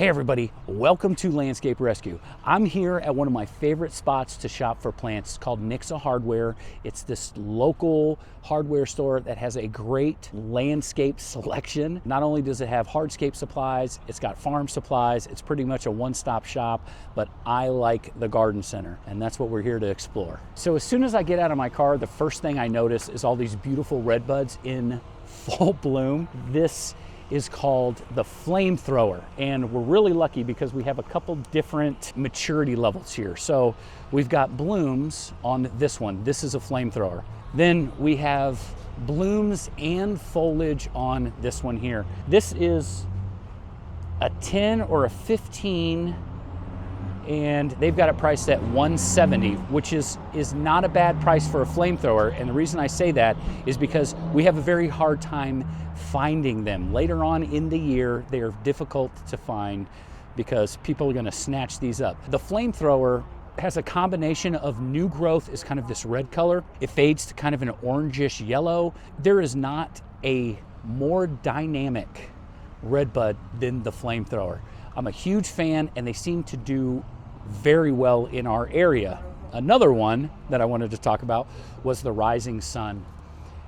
Hey everybody, welcome to Landscape Rescue. I'm here at one of my favorite spots to shop for plants. It's called Nixa Hardware. It's this local hardware store that has a great landscape selection. Not only does it have hardscape supplies, it's got farm supplies. It's pretty much a one-stop shop, but I like the garden center, and that's what we're here to explore. So as soon as I get out of my car, the first thing I notice is all these beautiful redbuds in full bloom. This is called the flamethrower, and we're really lucky because we have a couple different maturity levels here. So we've got blooms on this one. This is a flamethrower. Then we have blooms and foliage on this one here. This is a 10 or a 15, and they've got it priced at $170, which is not a bad price for a flamethrower. And the reason I say that is because we have a very hard time finding them. Later on in the year, they are difficult to find because people are going to snatch these up. The flamethrower has a combination of new growth is kind of this red color. It fades to kind of an orangish yellow. There is not a more dynamic redbud than the flamethrower. I'm a huge fan, and they seem to do very well in our area. Another one that I wanted to talk about was the Rising Sun,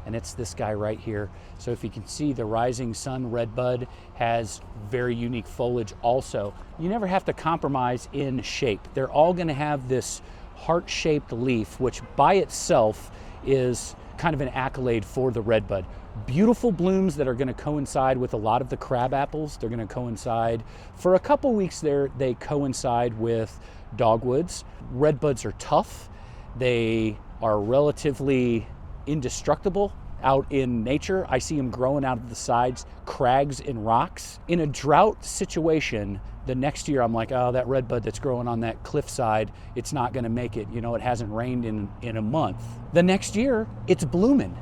and it's this guy right here. So if you can see, the Rising Sun redbud has very unique foliage also. You never have to compromise in shape. They're all gonna have this heart-shaped leaf, which by itself is kind of an accolade for the redbud. Beautiful blooms that are going to coincide with a lot of the crab apples. They're going to coincide for a couple weeks there. They coincide with dogwoods. Redbuds are tough. They are relatively indestructible out in nature. I see them growing out of the sides, crags and rocks. In a drought situation, the next year I'm like, oh, that redbud that's growing on that cliffside, it's not going to make it. You know, it hasn't rained in a month. The next year, it's blooming.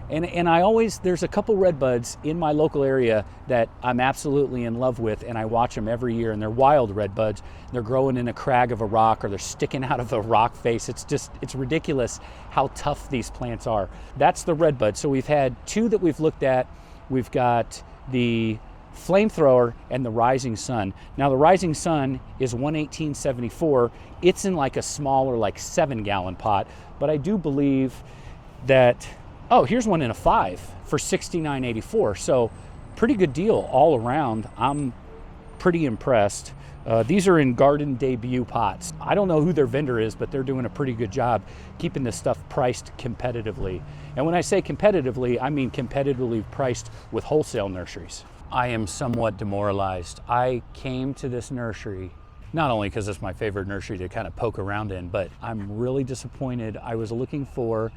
And I always, there's a couple redbuds in my local area that I'm absolutely in love with, and I watch them every year, and they're wild redbuds. They're growing in a crag of a rock, or they're sticking out of a rock face. It's ridiculous how tough these plants are. That's the redbud. So we've had two that we've looked at. We've got the flamethrower and the Rising Sun. Now the Rising Sun is $118.74. It's in like a smaller, like 7-gallon pot, but I do believe that, oh, here's one in a 5 for $69.84. So pretty good deal all around. I'm pretty impressed. These are in garden debut pots. I don't know who their vendor is, but they're doing a pretty good job keeping this stuff priced competitively. And when I say competitively, I mean competitively priced with wholesale nurseries. I am somewhat demoralized. I came to this nursery not only because it's my favorite nursery to kind of poke around in, but I'm really disappointed. I was looking for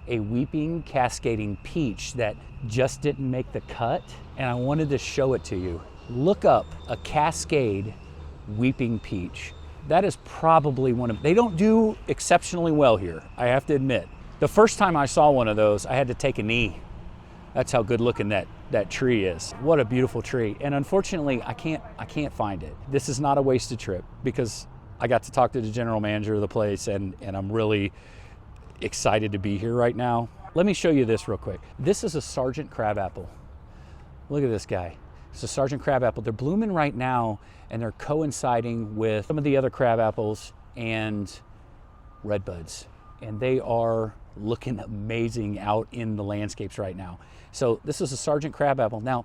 a weeping cascading peach that just didn't make the cut, and I wanted to show it to you. Look up a cascade weeping peach. That is probably one of, they don't do exceptionally well here, I have to admit. The first time I saw one of those, I had to take a knee. That's how good looking that tree is. What a beautiful tree. And unfortunately, I can't find it. This is not a wasted trip because I got to talk to the general manager of the place, and I'm really excited to be here right now. Let me show you this real quick. This is a Sargent crabapple. Look at this guy. It's a Sargent crabapple. They're blooming right now, and they're coinciding with some of the other crabapples and redbuds. And they are looking amazing out in the landscapes right now. So this is a Sargent crabapple. Now,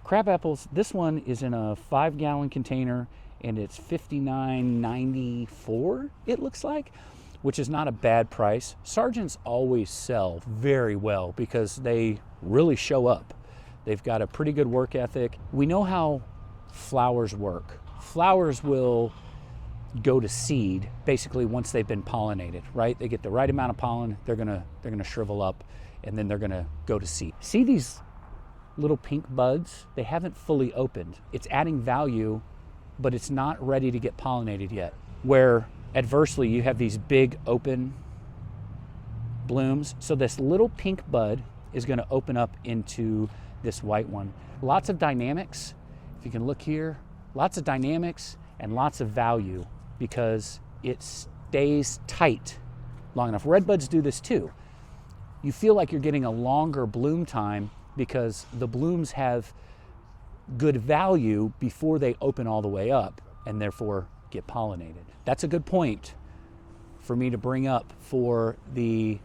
crabapples, this one is in a 5-gallon container, and it's $59.94, it looks like, which is not a bad price. Sargents always sell very well because they really show up. They've got a pretty good work ethic. We know how flowers work. Flowers will go to seed basically once they've been pollinated, right? They get the right amount of pollen, they're gonna shrivel up, and then they're gonna go to seed. See these little pink buds? They haven't fully opened. It's adding value, but it's not ready to get pollinated yet. Where adversely, you have these big open blooms. So this little pink bud is gonna open up into this white one. Lots of dynamics, if you can look here, lots of dynamics and lots of value because it stays tight long enough. Redbuds do this too. You feel like you're getting a longer bloom time because the blooms have good value before they open all the way up and therefore get pollinated. That's a good point for me to bring up for the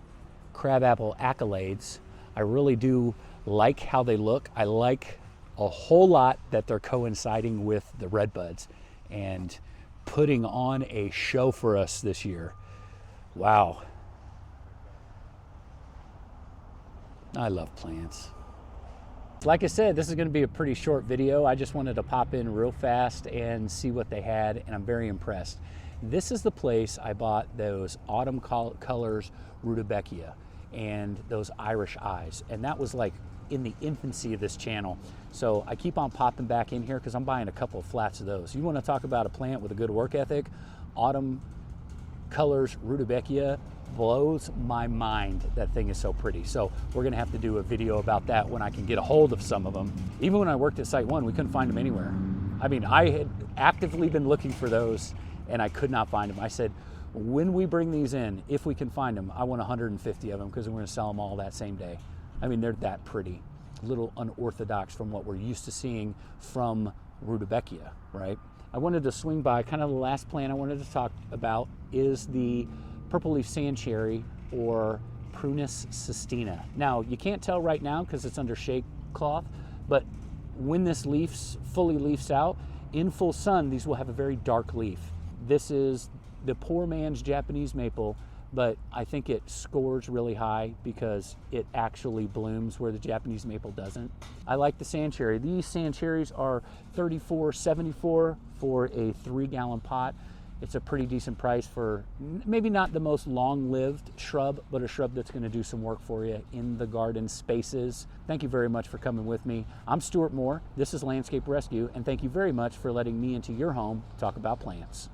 crabapple accolades. I really do like how they look. I like a whole lot that they're coinciding with the redbuds and putting on a show for us this year. Wow. I love plants. Like I said, this is going to be a pretty short video. I just wanted to pop in real fast and see what they had, and I'm very impressed. This is the place I bought those autumn colors Rudbeckia and those Irish eyes, and that was like in the infancy of this channel. So I keep on popping back in here because I'm buying a couple of flats of those. You want to talk about a plant with a good work ethic? Autumn colors Rudbeckia blows my mind. That thing is so pretty. So we're gonna have to do a video about that when I can get a hold of some of them. Even when I worked at Site 1, we couldn't find them anywhere. I mean, I had actively been looking for those and I could not find them. I said, when we bring these in, if we can find them, I want 150 of them because we're gonna sell them all that same day. I mean, they're that pretty. A little unorthodox from what we're used to seeing from Rudbeckia, right? I wanted to swing by, kind of the last plant I wanted to talk about is the purple leaf sand cherry, or Prunus cistina. Now, you can't tell right now because it's under shade cloth, but when this fully leaves out, in full sun, these will have a very dark leaf. This is the poor man's Japanese maple, but I think it scores really high because it actually blooms where the Japanese maple doesn't. I like the sand cherry. These sand cherries are $34.74 for a 3-gallon pot. It's a pretty decent price for maybe not the most long-lived shrub, but a shrub that's going to do some work for you in the garden spaces. Thank you very much for coming with me. I'm Stuart Moore. This is Landscape Rescue, and thank you very much for letting me into your home talk about plants.